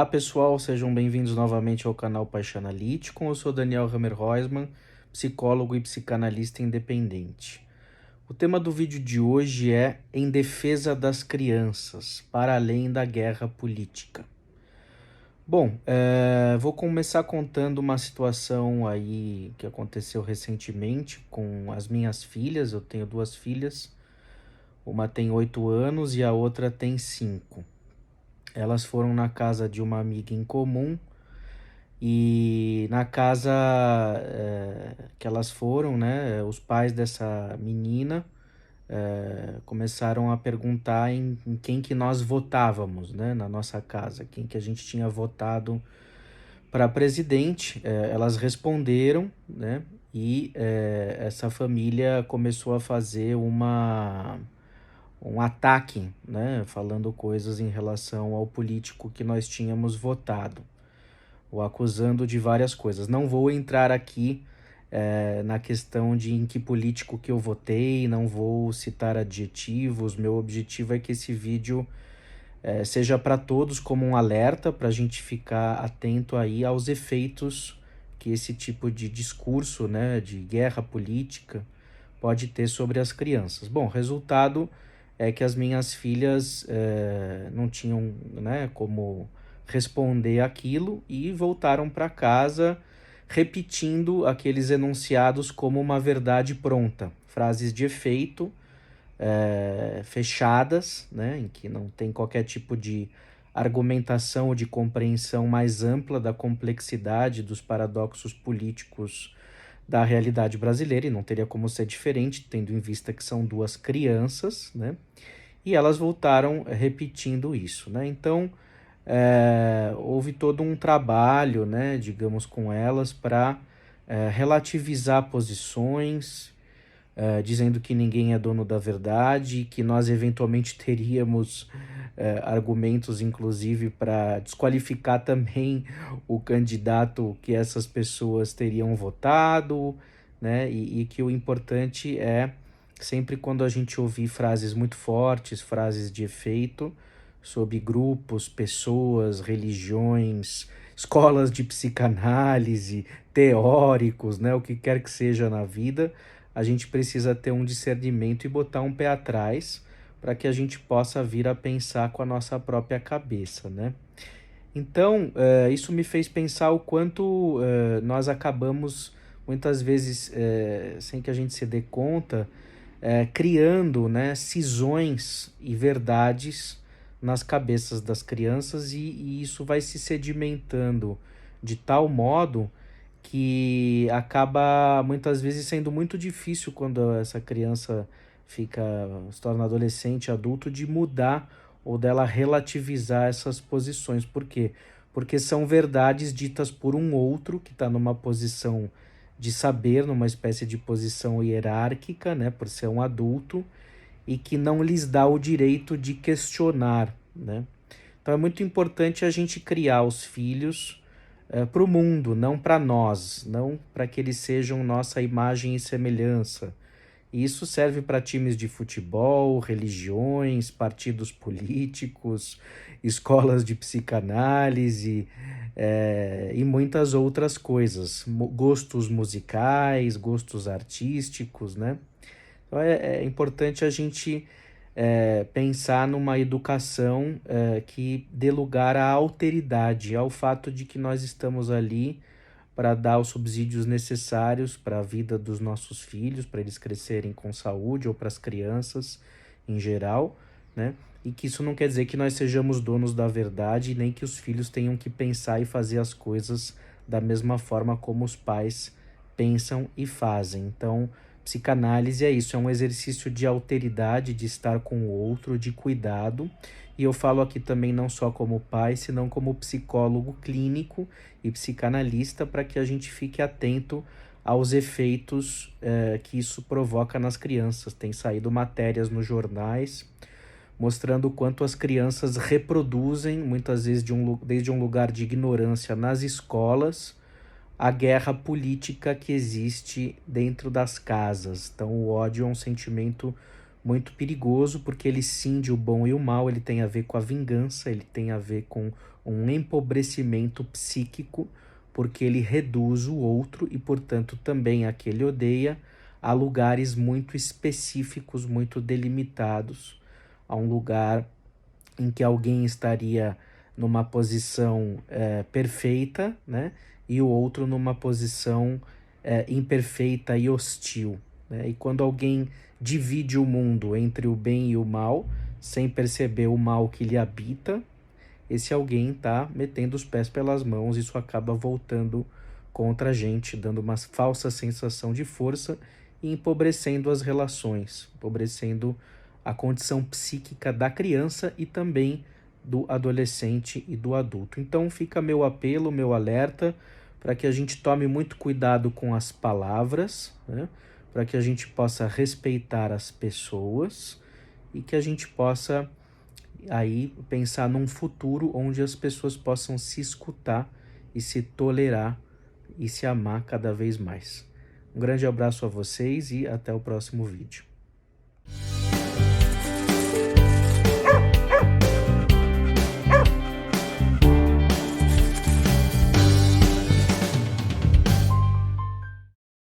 Olá pessoal, sejam bem-vindos novamente ao canal Paixão Analítico. Eu sou Daniel Hammer-Roisman, psicólogo e psicanalista independente. O tema do vídeo de hoje é Em Defesa das Crianças, para além da guerra política. Bom, vou começar contando uma situação aí que aconteceu recentemente com as minhas filhas. Eu tenho duas filhas, uma tem 8 anos e a outra tem 5. Elas foram na casa de uma amiga em comum e na casa que elas foram, né, os pais dessa menina começaram a perguntar em quem que nós votávamos, né, na nossa casa, quem que a gente tinha votado para presidente. Elas responderam, né, e essa família começou a fazer um ataque, né, falando coisas em relação ao político que nós tínhamos votado, o acusando de várias coisas. Não vou entrar aqui na questão de em que político que eu votei, não vou citar adjetivos. Meu objetivo é que esse vídeo seja para todos como um alerta, para a gente ficar atento aí aos efeitos que esse tipo de discurso, né, de guerra política pode ter sobre as crianças. Bom, resultado é que as minhas filhas não tinham, né, como responder aquilo e voltaram para casa repetindo aqueles enunciados como uma verdade pronta, frases de efeito fechadas, né, em que não tem qualquer tipo de argumentação ou de compreensão mais ampla da complexidade dos paradoxos políticos da realidade brasileira, e não teria como ser diferente, tendo em vista que são duas crianças, né? E elas voltaram repetindo isso, né? Então, houve todo um trabalho, né, digamos, com elas para relativizar posições, dizendo que ninguém é dono da verdade, que nós eventualmente teríamos argumentos, inclusive, para desqualificar também o candidato que essas pessoas teriam votado, né? E que o importante é, sempre quando a gente ouvir frases muito fortes, frases de efeito, sobre grupos, pessoas, religiões, escolas de psicanálise, teóricos, né? O que quer que seja na vida, a gente precisa ter um discernimento e botar um pé atrás para que a gente possa vir a pensar com a nossa própria cabeça, né? Então, isso me fez pensar o quanto nós acabamos, muitas vezes, sem que a gente se dê conta, criando, né, cisões e verdades nas cabeças das crianças, e isso vai se sedimentando de tal modo que acaba muitas vezes sendo muito difícil, quando essa criança se torna adolescente, adulto, de mudar ou dela relativizar essas posições. Por quê? Porque são verdades ditas por um outro que está numa posição de saber, numa espécie de posição hierárquica, né, por ser um adulto, e que não lhes dá o direito de questionar, né? Então é muito importante a gente criar os filhos para o mundo, não para nós, não para que eles sejam nossa imagem e semelhança. E isso serve para times de futebol, religiões, partidos políticos, escolas de psicanálise, e muitas outras coisas, gostos musicais, gostos artísticos, né? Então é importante a gente pensar numa educação que dê lugar à alteridade, ao fato de que nós estamos ali para dar os subsídios necessários para a vida dos nossos filhos, para eles crescerem com saúde, ou para as crianças em geral, né? E que isso não quer dizer que nós sejamos donos da verdade, nem que os filhos tenham que pensar e fazer as coisas da mesma forma como os pais pensam e fazem. Então, psicanálise é isso, é um exercício de alteridade, de estar com o outro, de cuidado. E eu falo aqui também não só como pai, senão como psicólogo clínico e psicanalista, para que a gente fique atento aos efeitos que isso provoca nas crianças. Tem saído matérias nos jornais mostrando o quanto as crianças reproduzem, muitas vezes desde um lugar de ignorância nas escolas, a guerra política que existe dentro das casas. Então o ódio é um sentimento muito perigoso, porque ele cinge o bom e o mal, ele tem a ver com a vingança, ele tem a ver com um empobrecimento psíquico, porque ele reduz o outro e, portanto, também a que ele odeia a lugares muito específicos, muito delimitados, a um lugar em que alguém estaria numa posição perfeita, né? E o outro numa posição imperfeita e hostil, né? E quando alguém divide o mundo entre o bem e o mal, sem perceber o mal que lhe habita, esse alguém está metendo os pés pelas mãos, isso acaba voltando contra a gente, dando uma falsa sensação de força e empobrecendo as relações, empobrecendo a condição psíquica da criança e também do adolescente e do adulto. Então fica meu apelo, meu alerta, para que a gente tome muito cuidado com as palavras, né? Para que a gente possa respeitar as pessoas e que a gente possa aí pensar num futuro onde as pessoas possam se escutar e se tolerar e se amar cada vez mais. Um grande abraço a vocês e até o próximo vídeo.